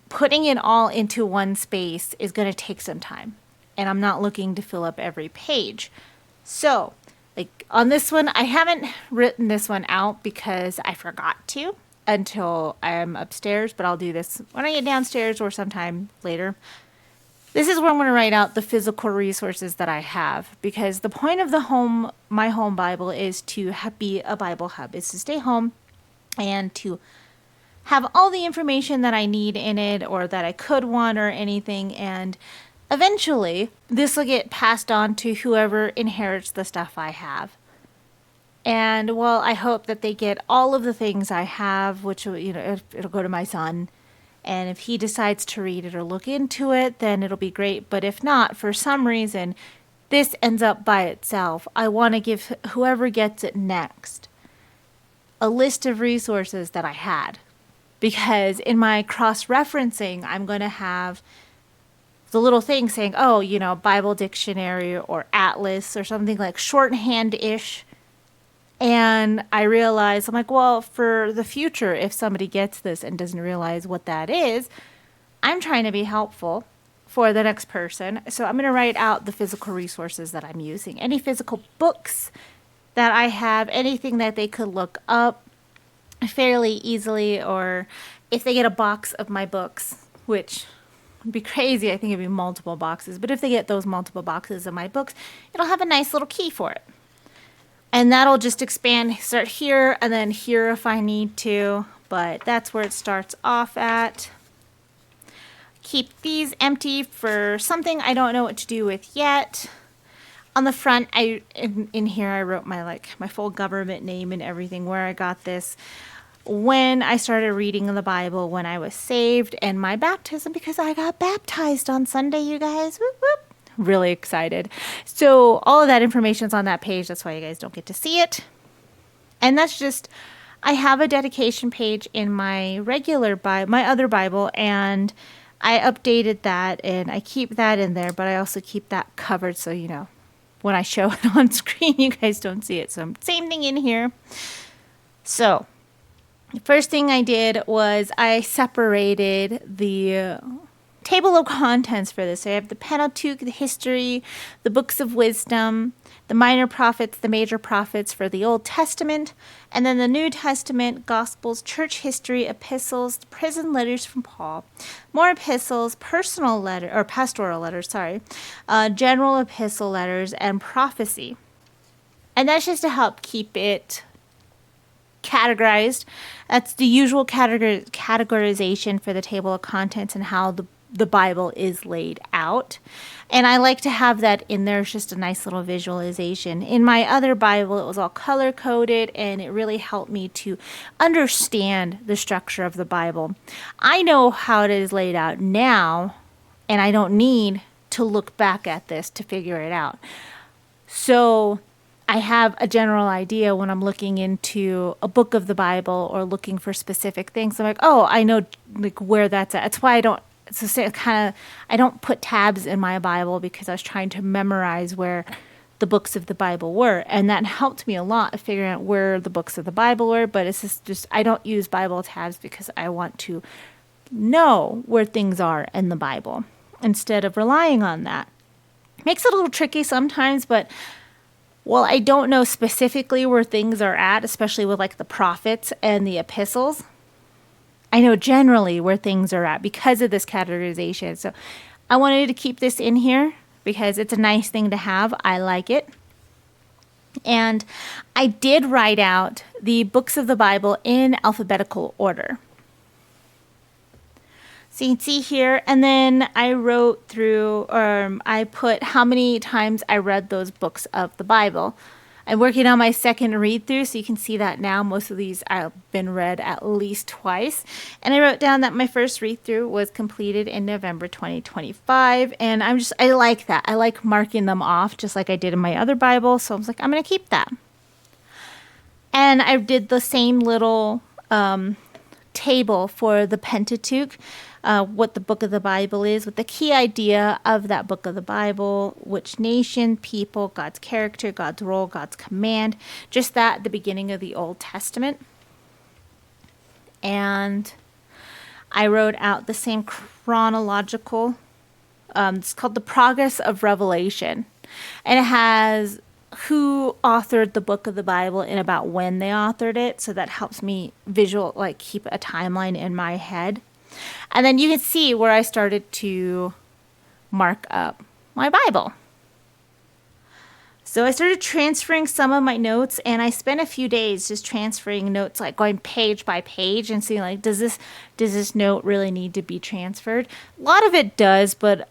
putting it all into one space is going to take some time. And I'm not looking to fill up every page. So, like on this one, I haven't written this one out because I forgot to until I'm upstairs, but I'll do this when I get downstairs or sometime later. This is where I'm going to write out the physical resources that I have, because the point of my home Bible is to be a Bible hub, is to stay home and to have all the information that I need in it or that I could want or anything. And eventually, this will get passed on to whoever inherits the stuff I have. And, well, I hope that they get all of the things I have, which, it'll go to my son. And if he decides to read it or look into it, then it'll be great. But if not, for some reason, this ends up by itself. I want to give whoever gets it next a list of resources that I had. Because in my cross-referencing, I'm going to have the little thing saying, Bible dictionary or atlas or something like shorthand-ish. And I realized, I'm like, well, for the future, if somebody gets this and doesn't realize what that is, I'm trying to be helpful for the next person. So I'm going to write out the physical resources that I'm using. Any physical books that I have, anything that they could look up fairly easily, or if they get a box of my books, which would be crazy, I think it'd be multiple boxes. But if they get those multiple boxes of my books, it'll have a nice little key for it. And that'll just expand, start here, and then here if I need to. But that's where it starts off at. Keep these empty for something I don't know what to do with yet. On the front, in here I wrote my full government name and everything, where I got this, when I started reading the Bible, when I was saved, and my baptism, because I got baptized on Sunday, you guys. Whoop, whoop. Really excited. So all of that information is on that page. That's why you guys don't get to see it. And that's just, I have a dedication page in my regular Bible, my other Bible, and I updated that and I keep that in there, but I also keep that covered so, when I show it on screen, you guys don't see it. So same thing in here. So the first thing I did was I separated the table of contents for this. So I have the Pentateuch, the history, the books of wisdom, the minor prophets, the major prophets for the Old Testament, and then the New Testament, Gospels, church history, epistles, prison letters from Paul, more epistles, personal letter or pastoral letters, general epistle letters, and prophecy. And that's just to help keep it categorized. That's the usual categorization for the table of contents and how the Bible is laid out. And I like to have that in there. It's just a nice little visualization. In my other Bible, it was all color coded, and it really helped me to understand the structure of the Bible. I know how it is laid out now, and I don't need to look back at this to figure it out. So I have a general idea when I'm looking into a book of the Bible or looking for specific things. I'm like, oh, I know like where that's at. That's why I don't put tabs in my Bible, because I was trying to memorize where the books of the Bible were, and that helped me a lot of figuring out where the books of the Bible were. But it's just I don't use Bible tabs because I want to know where things are in the Bible instead of relying on that. Makes it a little tricky sometimes, but well, I don't know specifically where things are at, especially with like the prophets and the epistles. I know generally where things are at because of this categorization. So I wanted to keep this in here because it's a nice thing to have. I like it. And I did write out the books of the Bible in alphabetical order. So you can see here, and then I wrote through, I put how many times I read those books of the Bible. I'm working on my second read through, so you can see that now. Most of these have been read at least twice. And I wrote down that my first read through was completed in November 2025. And I like that. I like marking them off just like I did in my other Bible. So I was like, I'm going to keep that. And I did the same little table for the Pentateuch, what the book of the Bible is, with the key idea of that book of the Bible, which nation, people, God's character, God's role, God's command, just that at the beginning of the Old Testament. And I wrote out the same chronological, it's called The Progress of Revelation. And it has who authored the book of the Bible and about when they authored it. So that helps me keep a timeline in my head. And then you can see where I started to mark up my Bible. So I started transferring some of my notes, and I spent a few days just transferring notes, like going page by page and seeing like, does this note really need to be transferred? A lot of it does, but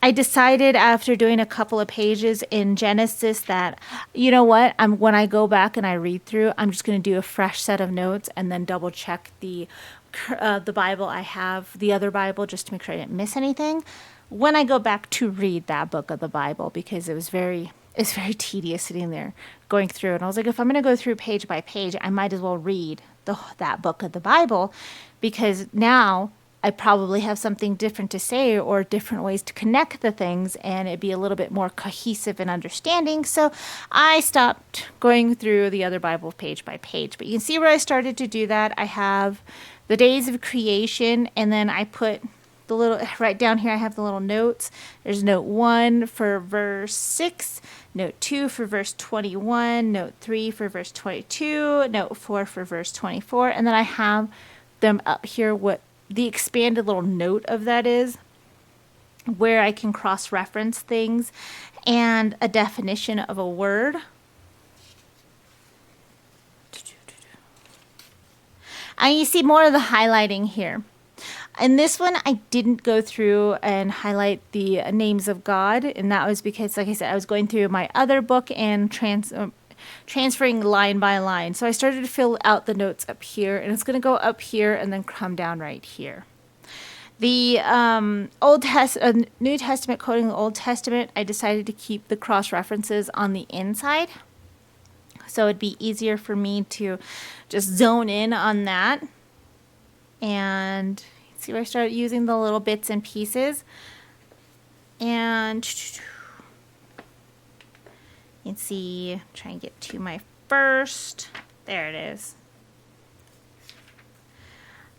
I decided after doing a couple of pages in Genesis that, you know what, when I go back and I read through, I'm just going to do a fresh set of notes and then double check the Bible I have, the other Bible, just to make sure I didn't miss anything when I go back to read that book of the Bible, because it's very tedious sitting there going through. And I was like, if I'm going to go through page by page, I might as well read that book of the Bible, because now I probably have something different to say or different ways to connect the things, and it'd be a little bit more cohesive and understanding. So I stopped going through the other Bible page by page. But you can see where I started to do that. I have the days of creation, and then I put the little, right down here I have the little notes. There's note 1 for verse 6, note 2 for verse 21, note 3 for verse 22, note 4 for verse 24, and then I have them up here what the expanded little note of that is, where I can cross-reference things and a definition of a word. And you see more of the highlighting here. In this one, I didn't go through and highlight the names of God, and that was because, like I said, I was going through my other book and transferring line by line. So I started to fill out the notes up here, and it's going to go up here and then come down right here. The New Testament, quoting the Old Testament, I decided to keep the cross-references on the inside. So it'd be easier for me to just zone in on that. And see where I started using the little bits and pieces. And you can see, try and get to my first. There it is.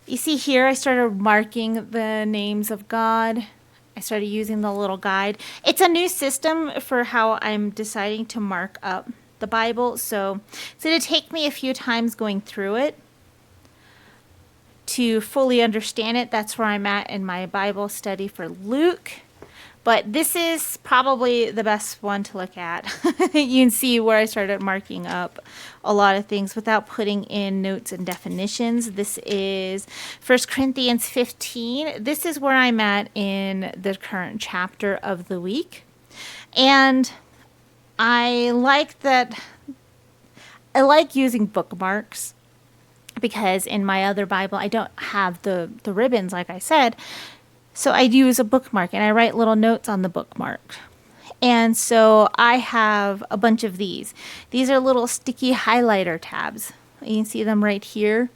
You see here, I started marking the names of God I started using the little guide. It's a new system for how I'm deciding to mark up the Bible. So it's going to take me a few times going through it to fully understand it. That's where I'm at in my Bible study for Luke. But this is probably the best one to look at. You can see where I started marking up a lot of things without putting in notes and definitions. This is 1 Corinthians 15. This is where I'm at in the current chapter of the week. And I like that. I like using bookmarks because in my other Bible, I don't have the ribbons, like I said. So I use a bookmark and I write little notes on the bookmark. And so I have a bunch of these. These are little sticky highlighter tabs. You can see them right here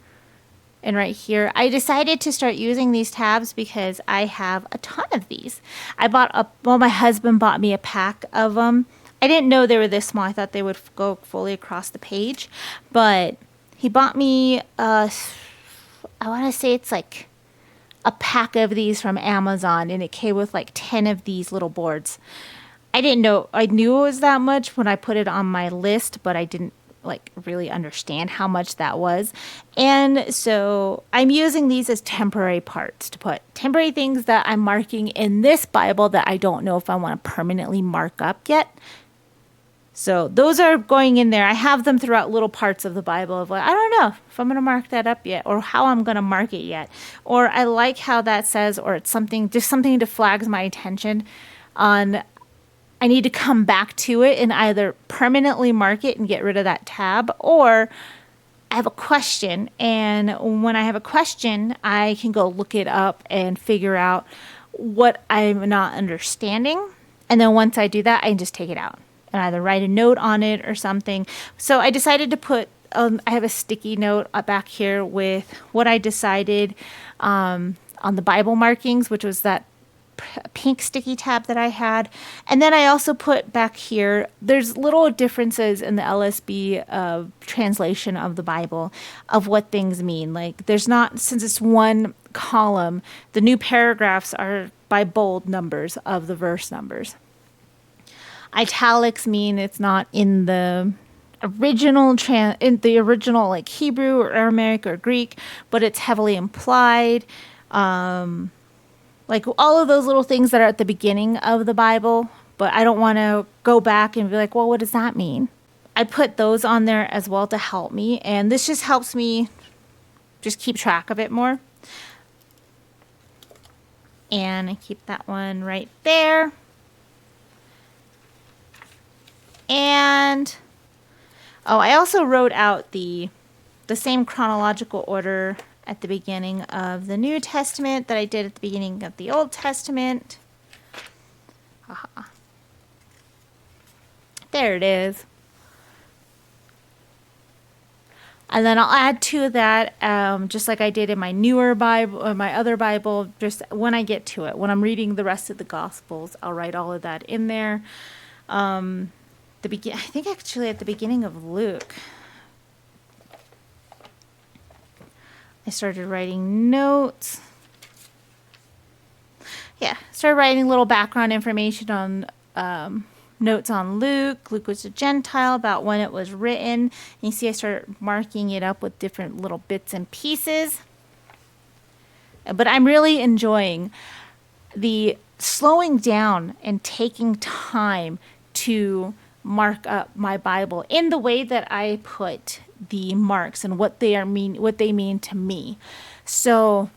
and right here. I decided to start using these tabs because I have a ton of these. My husband bought me a pack of them. I didn't know they were this small. I thought they would go fully across the page. But he bought me, I want to say it's like a pack of these from Amazon, and it came with like 10 of these little boards. I didn't know, I knew it was that much when I put it on my list, but I didn't like really understand how much that was. And so I'm using these as temporary parts to put temporary things that I'm marking in this Bible that I don't know if I want to permanently mark up yet. So those are going in there. I have them throughout little parts of the Bible of like, I don't know if I'm going to mark that up yet or how I'm going to mark it yet. Or I like how that says, or it's something, just something to flags my attention on, I need to come back to it and either permanently mark it and get rid of that tab, or I have a question. And when I have a question, I can go look it up and figure out what I'm not understanding. And then once I do that, I can just take it out and either write a note on it or something. So I decided to put, I have a sticky note back here with what I decided on the Bible markings, which was that pink sticky tab that I had. And then I also put back here, there's little differences in the LSB translation of the Bible of what things mean. Like there's not, since it's one column, the new paragraphs are by bold numbers of the verse numbers. Italics mean it's not in the original like Hebrew or Aramaic or Greek, but it's heavily implied. Like all of those little things that are at the beginning of the Bible, but I don't want to go back and be like, well, what does that mean? I put those on there as well to help me, and this just helps me just keep track of it more. And I keep that one right there. And, I also wrote out the same chronological order at the beginning of the New Testament that I did at the beginning of the Old Testament. There it is. And then I'll add to that, just like I did in my newer Bible, or my other Bible, just when I get to it. When I'm reading the rest of the Gospels, I'll write all of that in there. I think actually at the beginning of Luke, I started writing notes. Started writing little background information on notes on Luke. Luke was a Gentile, about when it was written. And you see I started marking it up with different little bits and pieces. But I'm really enjoying the slowing down and taking time to mark up my Bible in the way that I put the marks and what they mean to me. So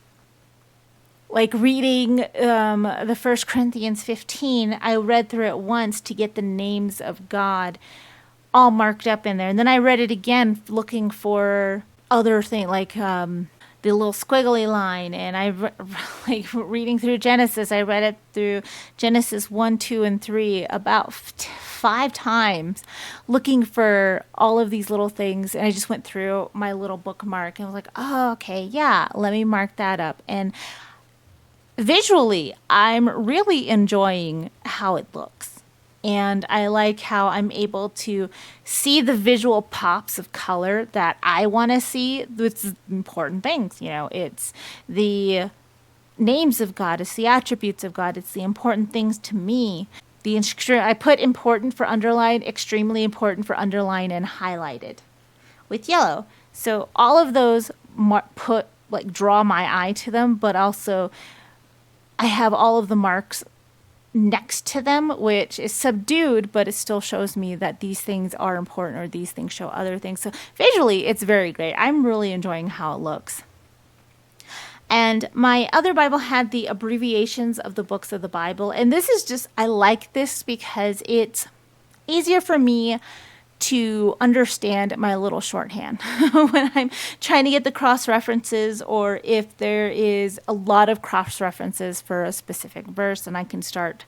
like reading the 1 Corinthians 15, I read through it once to get the names of God all marked up in there. And then I read it again looking for other things like the little squiggly line. And like reading through Genesis, I read it through Genesis 1, 2, and 3 about 5 times looking for all of these little things. And I just went through my little bookmark and was like, oh, okay, yeah, let me mark that up. And visually, I'm really enjoying how it looks. And I like how I'm able to see the visual pops of color that I want to see. It's important things, it's the names of God, it's the attributes of God, it's the important things to me. I put important for underline, extremely important for underline, and highlighted with yellow. So all of those draw my eye to them, but also I have all of the marks next to them, which is subdued, but it still shows me that these things are important or these things show other things. So visually, it's very great. I'm really enjoying how it looks. And my other Bible had the abbreviations of the books of the Bible. And this is just, I like this because it's easier for me to understand my little shorthand when I'm trying to get the cross references, or if there is a lot of cross references for a specific verse, and I can start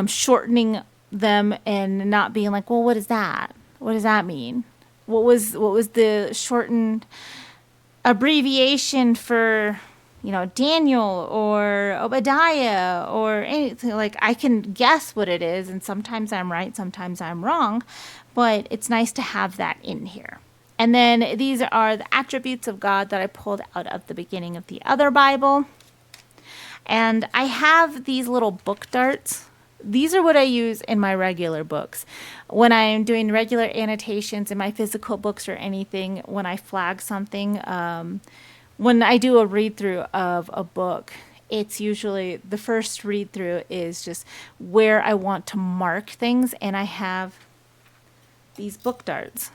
shortening them and not being like, well, what is that? What does that mean? What was the shortened abbreviation for, Daniel or Obadiah or anything? Like, I can guess what it is, and sometimes I'm right, sometimes I'm wrong, but it's nice to have that in here. And then these are the attributes of God that I pulled out of the beginning of the other Bible. And I have these little book darts. These are what I use in my regular books. When I'm doing regular annotations in my physical books or anything, when I flag something, when I do a read-through of a book, it's usually the first read-through is just where I want to mark things, and I have these book darts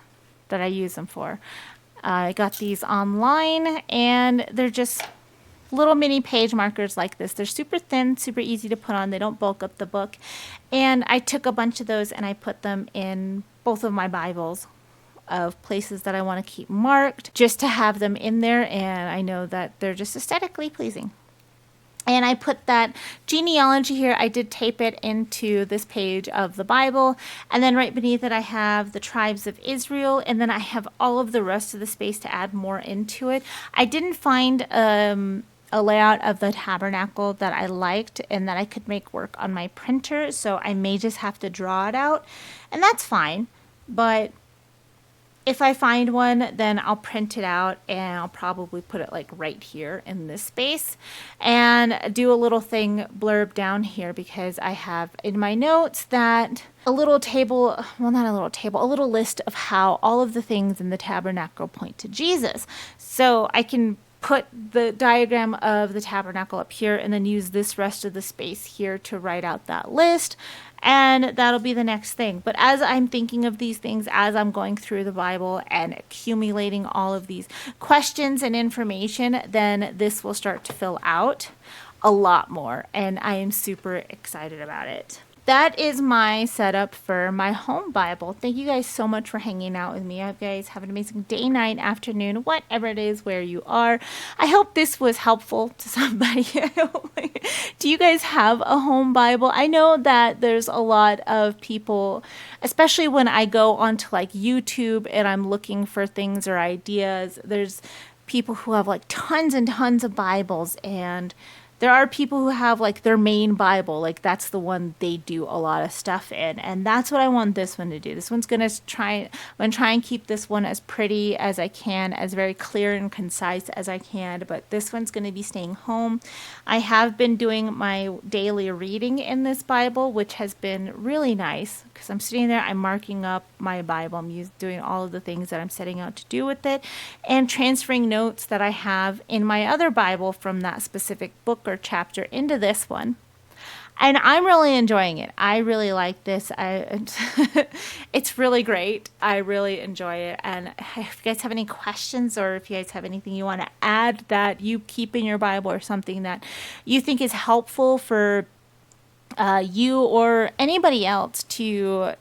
that I use them for. I got these online, and they're just little mini page markers like this. They're super thin, super easy to put on. They don't bulk up the book. And I took a bunch of those and I put them in both of my Bibles of places that I want to keep marked, just to have them in there, and I know that they're just aesthetically pleasing. And I put that genealogy here. I did tape it into this page of the Bible. And then right beneath it, I have the tribes of Israel. And then I have all of the rest of the space to add more into it. I didn't find a layout of the tabernacle that I liked and that I could make work on my printer. So I may just have to draw it out. And that's fine. But if I find one, then I'll print it out and I'll probably put it like right here in this space and do a little thing blurb down here, because I have in my notes that a little table, well, not a little table, a little list of how all of the things in the tabernacle point to Jesus. So I can put the diagram of the tabernacle up here and then use this rest of the space here to write out that list. And that'll be the next thing. But as I'm thinking of these things, as I'm going through the Bible and accumulating all of these questions and information, then this will start to fill out a lot more. And I am super excited about it. That is my setup for my home Bible. Thank you guys so much for hanging out with me. I hope you guys have an amazing day, night, afternoon, whatever it is where you are. I hope this was helpful to somebody. Do you guys have a home Bible? I know that there's a lot of people, especially when I go onto like YouTube and I'm looking for things or ideas, there's people who have like tons and tons of Bibles, and there are people who have like their main Bible, like that's the one they do a lot of stuff in. And that's what I want this one to do. This one's going to try and keep this one as pretty as I can, as very clear and concise as I can. But this one's going to be staying home. I have been doing my daily reading in this Bible, which has been really nice, because I'm sitting there, I'm marking up my Bible. I'm doing all of the things that I'm setting out to do with it, and transferring notes that I have in my other Bible from that specific book or chapter into this one. And I'm really enjoying it. I really like this. It's really great. I really enjoy it. And if you guys have any questions, or if you guys have anything you want to add that you keep in your Bible, or something that you think is helpful for you or anybody else to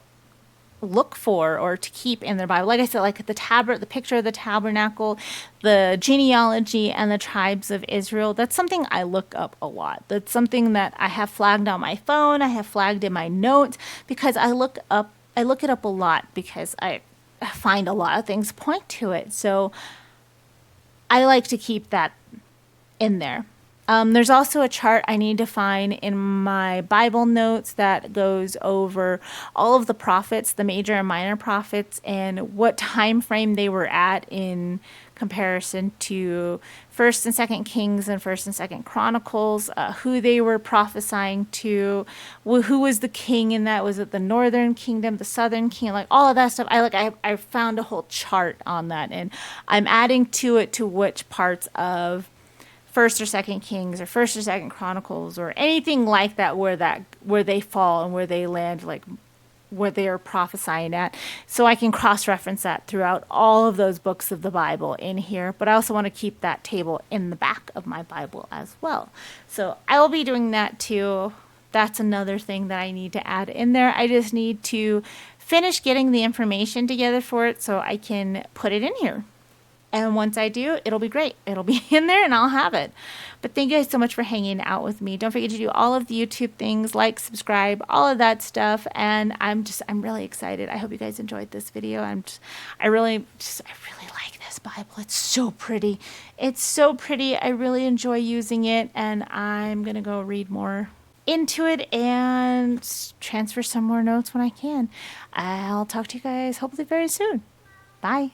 look for or to keep in their Bible. Like I said, like the picture of the tabernacle, the genealogy, and the tribes of Israel, that's something I look up a lot. That's something that I have flagged on my phone. I have flagged in my notes, because I look it up a lot, because I find a lot of things point to it. So I like to keep that in there. There's also a chart I need to find in my Bible notes that goes over all of the prophets, the major and minor prophets, and what time frame they were at in comparison to First and Second Kings and First and Second Chronicles, who they were prophesying to, who was the king in that. Was it the Northern Kingdom, the Southern King, like all of that stuff. I found a whole chart on that, and I'm adding to it to which parts of First or Second Kings or First or Second Chronicles or anything like that where they fall and where they land, like where they are prophesying at, so I can cross-reference that throughout all of those books of the Bible in here. But I also want to keep that table in the back of my Bible as well. So I will be doing that too. That's another thing that I need to add in there. I just need to finish getting the information together for it so I can put it in here. And once I do, it'll be great. It'll be in there and I'll have it. But thank you guys so much for hanging out with me. Don't forget to do all of the YouTube things, like, subscribe, all of that stuff. And I'm really excited. I hope you guys enjoyed this video. I really like this Bible. It's so pretty. It's so pretty. I really enjoy using it, and I'm going to go read more into it and transfer some more notes when I can. I'll talk to you guys hopefully very soon. Bye.